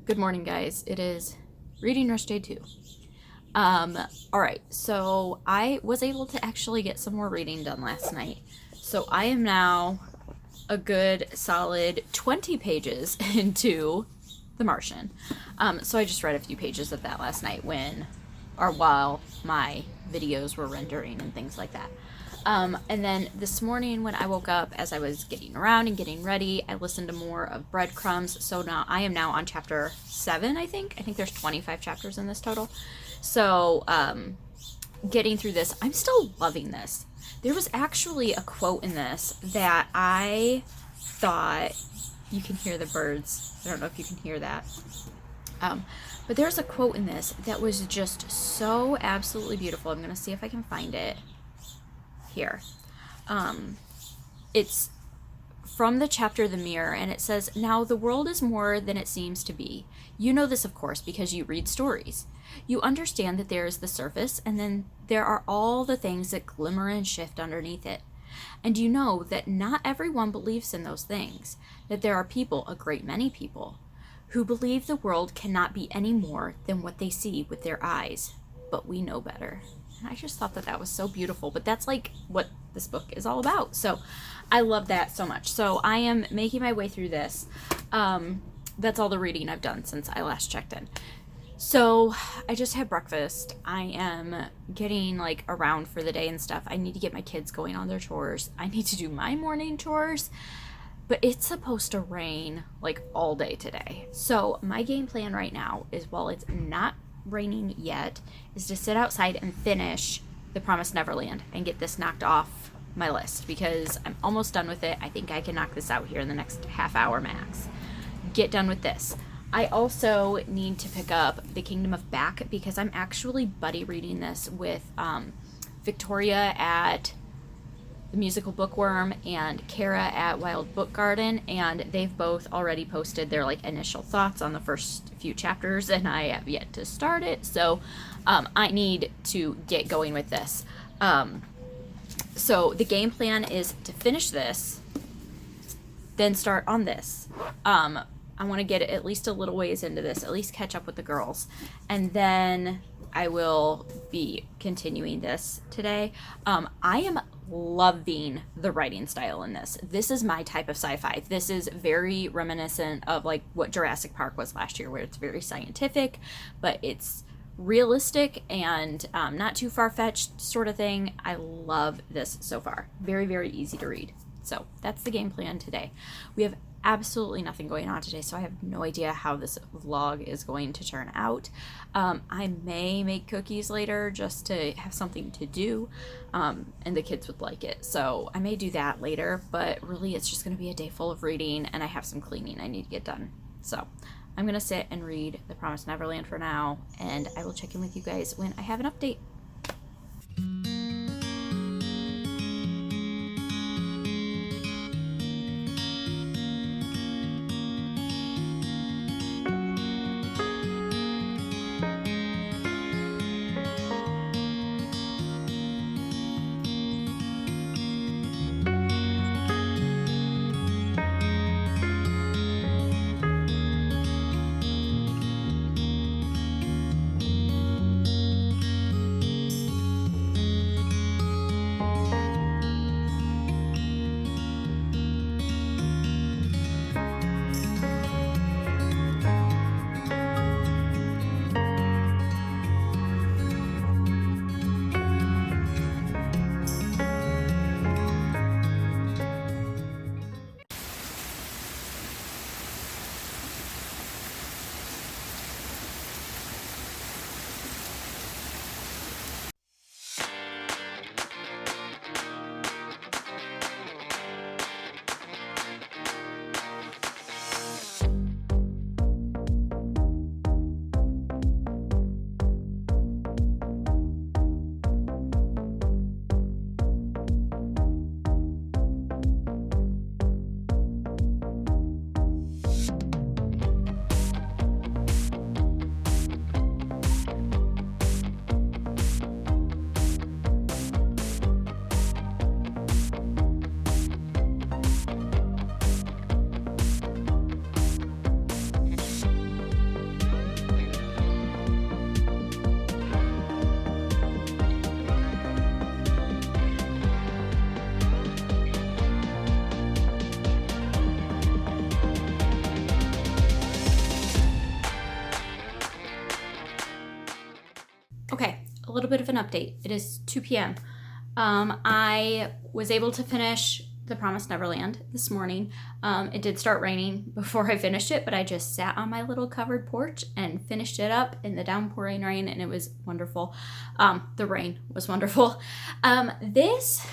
Good morning, guys. It is Reading Rush Day 2. Alright, so I was able to actually get some more reading done last night. So I am now a good solid 20 pages into The Martian. So I just read a few pages of that last night while my videos were rendering and things like that. And then this morning when I woke up, as I was getting around and getting ready, I listened to more of Breadcrumbs. So now I am now on chapter 7, I think. I think there's 25 chapters in this total. So, getting through this, I'm still loving this. There was actually a quote in this that I thought, you can hear the birds. I don't know if you can hear that. But there's a quote in this that was just so absolutely beautiful. I'm going to see if I can find it here. It's from the chapter The Mirror, and it says, "Now the world is more than it seems to be. You know this, of course, because you read stories. You understand that there is the surface, and then there are all the things that glimmer and shift underneath it. And you know that not everyone believes in those things, that there are people, a great many people, who believe the world cannot be any more than what they see with their eyes. But we know better." And I just thought that that was so beautiful, but that's like what this book is all about. So I love that so much. So I am making my way through this. That's all the reading I've done since I last checked in. So I just had breakfast. I am getting like around for the day and stuff. I need to get my kids going on their chores. I need to do my morning chores, but it's supposed to rain like all day today. So my game plan right now is, while it's not raining yet, is to sit outside and finish The Promised Neverland and get this knocked off my list, because I'm almost done with it. I think I can knock this out here in the next half hour max. Get done with this. I also need to pick up The Kingdom of Back, because I'm actually buddy reading this with Victoria at The Musical Bookworm and Kara at Wild Book Garden, and they've both already posted their like initial thoughts on the first few chapters, and I have yet to start it, so I need to get going with this. So the game plan is to finish this, then start on this. I want to get at least a little ways into this, at least catch up with the girls, and then I will be continuing this today. I am loving the writing style in this. This is my type of sci-fi. This is very reminiscent of like what Jurassic Park was last year, where it's very scientific, but it's realistic and not too far-fetched sort of thing. I love this so far. Very, very easy to read. So that's the game plan today. We have absolutely nothing going on today, so I have no idea how this vlog is going to turn out. I may make cookies later just to have something to do, and the kids would like it, so I may do that later, but really it's just going to be a day full of reading, and I have some cleaning I need to get done. So I'm going to sit and read The Promised Neverland for now, and I will check in with you guys when I have an update. Okay, a little bit of an update. It is 2 p.m. I was able to finish The Promised Neverland this morning. It did start raining before I finished it, but I just sat on my little covered porch and finished it up in the downpouring rain, and it was wonderful. The rain was wonderful. This,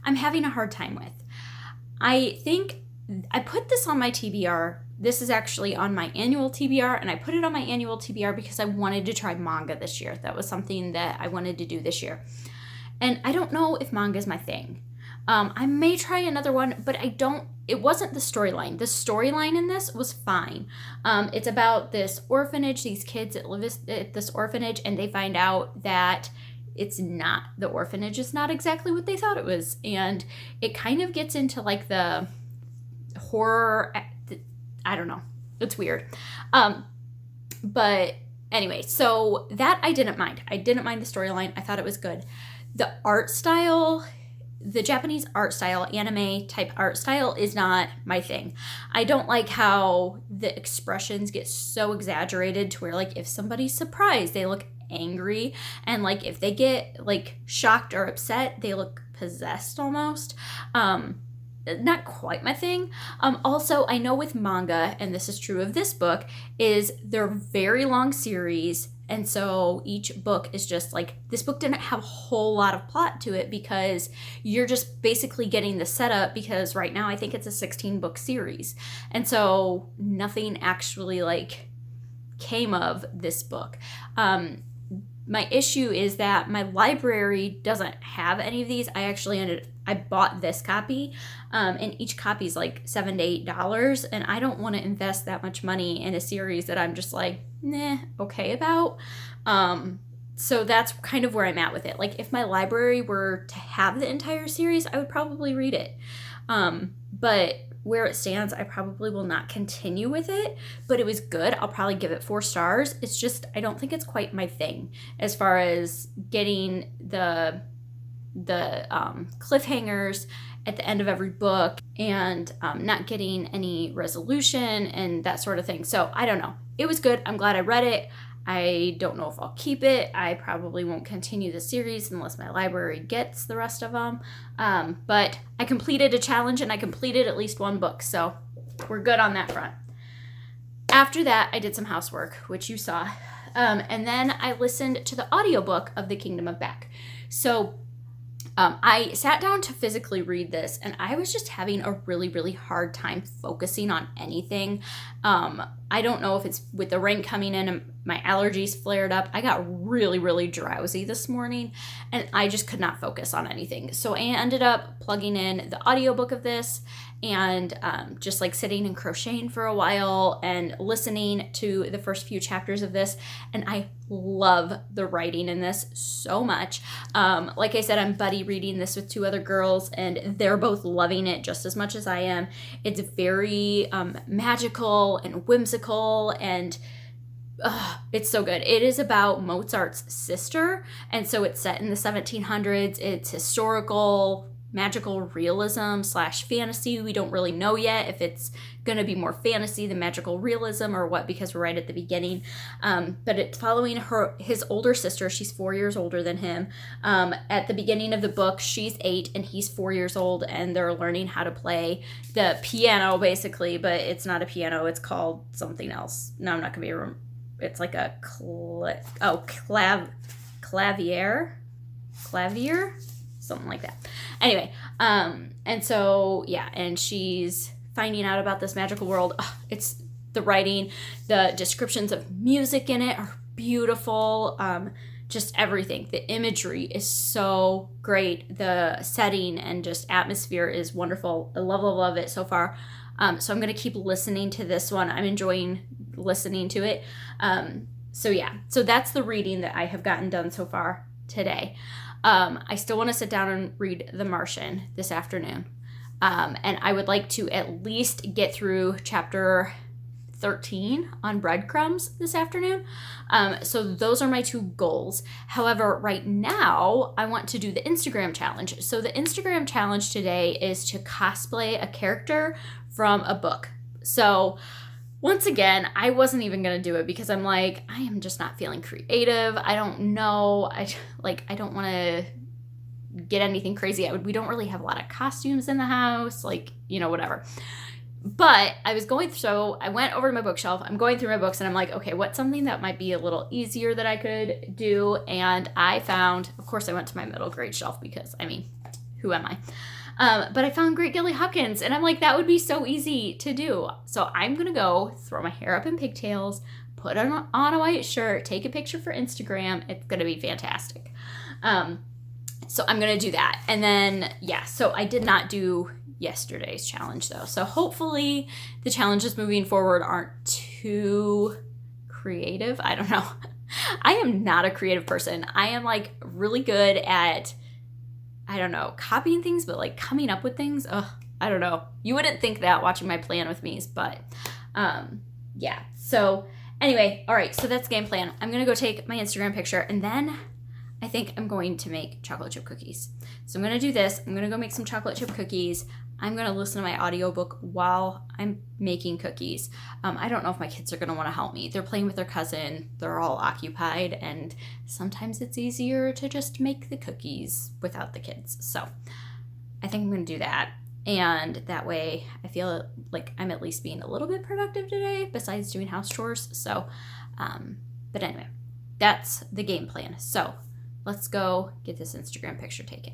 I'm having a hard time with. I think I put this on my TBR. This is actually on my annual TBR, and I put it on my annual TBR because I wanted to try manga this year. That was something that I wanted to do this year. And I don't know if manga is my thing. I may try another one, but it wasn't the storyline. The storyline in this was fine. It's about this orphanage, these kids that live at this orphanage, and they find out that the orphanage is not exactly what they thought it was. And it kind of gets into like the horror, I don't know. It's weird. But anyway, so that I didn't mind. I didn't mind the storyline. I thought it was good. The art style, the Japanese art style, anime type art style is not my thing. I don't like how the expressions get so exaggerated to where like if somebody's surprised, they look angry, and like if they get like shocked or upset, they look possessed almost. Not quite my thing. Also, I know with manga, and this is true of this book, is they're very long series. And so each book is just like, this book didn't have a whole lot of plot to it because you're just basically getting the setup, because right now I think it's a 16-book series. And so nothing actually like came of this book. My issue is that my library doesn't have any of these. I bought this copy, and each copy is like $7 to $8, and I don't want to invest that much money in a series that I'm just like, okay about. So that's kind of where I'm at with it. Like if my library were to have the entire series, I would probably read it. But where it stands, I probably will not continue with it, but it was good. I'll probably give it 4 stars. It's just, I don't think it's quite my thing as far as getting the cliffhangers at the end of every book, and not getting any resolution and that sort of thing. So I don't know. It was good. I'm glad I read it. I don't know if I'll keep it. I probably won't continue the series unless my library gets the rest of them. But I completed a challenge, and I completed at least 1 book. So we're good on that front. After that, I did some housework, which you saw. And then I listened to the audiobook of The Kingdom of Back. So I sat down to physically read this, and I was just having a really, really hard time focusing on anything. I don't know if it's with the rain coming in and my allergies flared up. I got really, really drowsy this morning, and I just could not focus on anything. So I ended up plugging in the audiobook of this and just like sitting and crocheting for a while and listening to the first few chapters of this. And I love the writing in this so much. Like I said, I'm buddy reading this with 2 other girls, and they're both loving it just as much as I am. It's very magical and whimsical, and it's so good. It is about Mozart's sister, and so it's set in the 1700s. It's historical, magical realism / fantasy. We don't really know yet if it's going to be more fantasy than magical realism or what, because we're right at the beginning. But it's following his older sister. She's 4 years older than him. At the beginning of the book, she's 8 and he's 4 years old, and they're learning how to play the piano basically, but it's not a piano. It's called something else. No, I'm not going to be it's like a clavier, something like that. Anyway, and so, yeah, and she's finding out about this magical world. It's the writing, the descriptions of music in it are beautiful. Just everything. The imagery is so great. The setting and just atmosphere is wonderful. I love it so far. So I'm going to keep listening to this one. I'm enjoying listening to it. So yeah, so that's the reading that I have gotten done so far today. I still want to sit down and read The Martian this afternoon. And I would like to at least get through chapter 13 on breadcrumbs this afternoon. So those are my 2 goals. However, right now I want to do the Instagram challenge. So the Instagram challenge today is to cosplay a character from a book. So once again, I wasn't even going to do it because I'm like, I am just not feeling creative. I don't know. I don't want to get anything crazy. We don't really have a lot of costumes in the house, like, whatever. But I was going through, so I went over to my bookshelf. I'm going through my books and I'm like, okay, what's something that might be a little easier that I could do? And I found, of course, I went to my middle grade shelf because, who am I? But I found Great Gilly Hopkins, and I'm like, that would be so easy to do. So I'm going to go throw my hair up in pigtails, put on a white shirt, take a picture for Instagram. It's going to be fantastic. So I'm going to do that. And then, so I did not do yesterday's challenge, though. So hopefully the challenges moving forward aren't too creative. I don't know. I am not a creative person. I am, like, really good at, I don't know, copying things, but like coming up with things, I don't know. You wouldn't think that watching my plan with me's, but So anyway, all right, so that's game plan. I'm going to go take my Instagram picture, and then I think I'm going to make chocolate chip cookies. So I'm going to do this. I'm going to go make some chocolate chip cookies. I'm going to listen to my audiobook while I'm making cookies. I don't know if my kids are going to want to help me. They're playing with their cousin. They're all occupied, and sometimes it's easier to just make the cookies without the kids. So I think I'm going to do that. And that way I feel like I'm at least being a little bit productive today besides doing house chores. So, but anyway, that's the game plan. So let's go get this Instagram picture taken.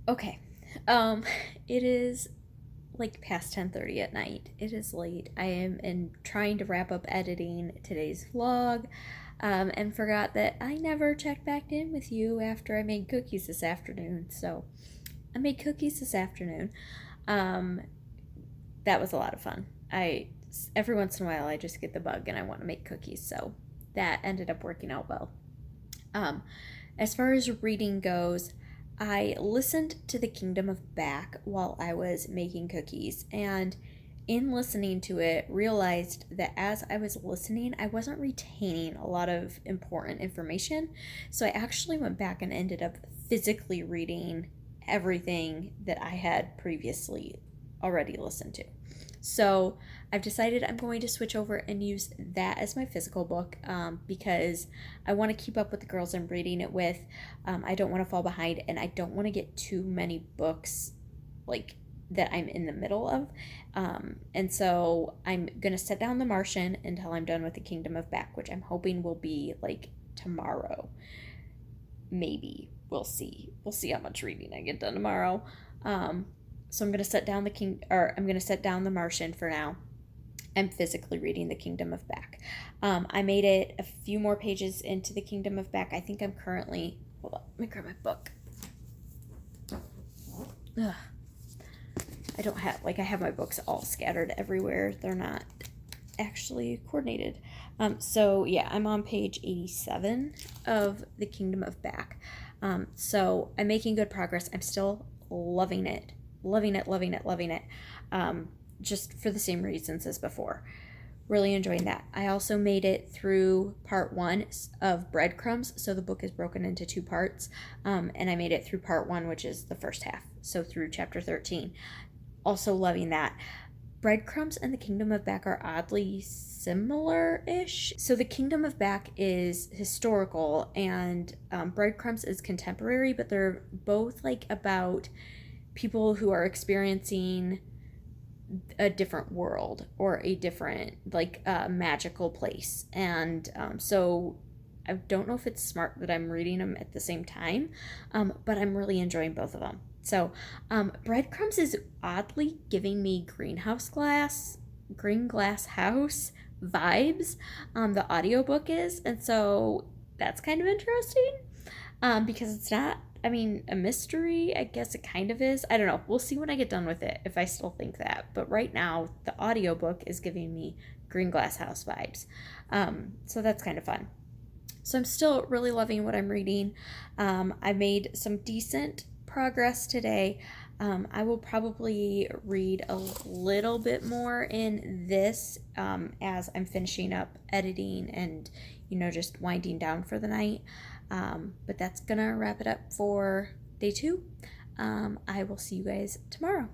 Okay. Um, it is like past 10:30 at night. It is late. I am trying to wrap up editing today's vlog, and forgot that I never checked back in with you after I made cookies this afternoon. So I made cookies this afternoon. Um, that was a lot of fun. I every once in a while I just get the bug and I want to make cookies, so that ended up working out well. Um, as far as reading goes, I listened to The Kingdom of Back while I was making cookies, and in listening to it, realized that as I was listening, I wasn't retaining a lot of important information. So I actually went back and ended up physically reading everything that I had previously already listened to. So I've decided I'm going to switch over and use that as my physical book, because I want to keep up with the girls I'm reading it with. I don't want to fall behind, and I don't want to get too many books like that I'm in the middle of. And so I'm going to set down The Martian until I'm done with The Kingdom of Back, which I'm hoping will be like tomorrow. Maybe. We'll see. We'll see how much reading I get done tomorrow. So I'm going to set down I'm going to set down The Martian for now. I'm physically reading The Kingdom of Back. I made it a few more pages into The Kingdom of Back. I think I'm currently, hold on, let me grab my book. Ugh. I have my books all scattered everywhere. They're not actually coordinated. So yeah, I'm on page 87 of The Kingdom of Back. So I'm making good progress. I'm still loving it. Loving it. Just for the same reasons as before. Really enjoying that. I also made it through part 1 of Breadcrumbs. So the book is broken into 2 parts. And I made it through part 1, which is the first half. So through chapter 13. Also loving that. Breadcrumbs and The Kingdom of Back are oddly similar-ish. So The Kingdom of Back is historical, and Breadcrumbs is contemporary, but they're both like about people who are experiencing a different world or a different magical place. And so I don't know if it's smart that I'm reading them at the same time, but I'm really enjoying both of them. So Breadcrumbs is oddly giving me Green Glass House vibes. The audiobook is, and so that's kind of interesting, because it's not, I mean, a mystery. I guess it kind of is. I don't know. We'll see when I get done with it if I still think that. But right now, the audiobook is giving me Green Glass House vibes. So that's kind of fun. So I'm still really loving what I'm reading. I made some decent progress today. I will probably read a little bit more in this, as I'm finishing up editing and, just winding down for the night. But that's gonna wrap it up for day 2. I will see you guys tomorrow.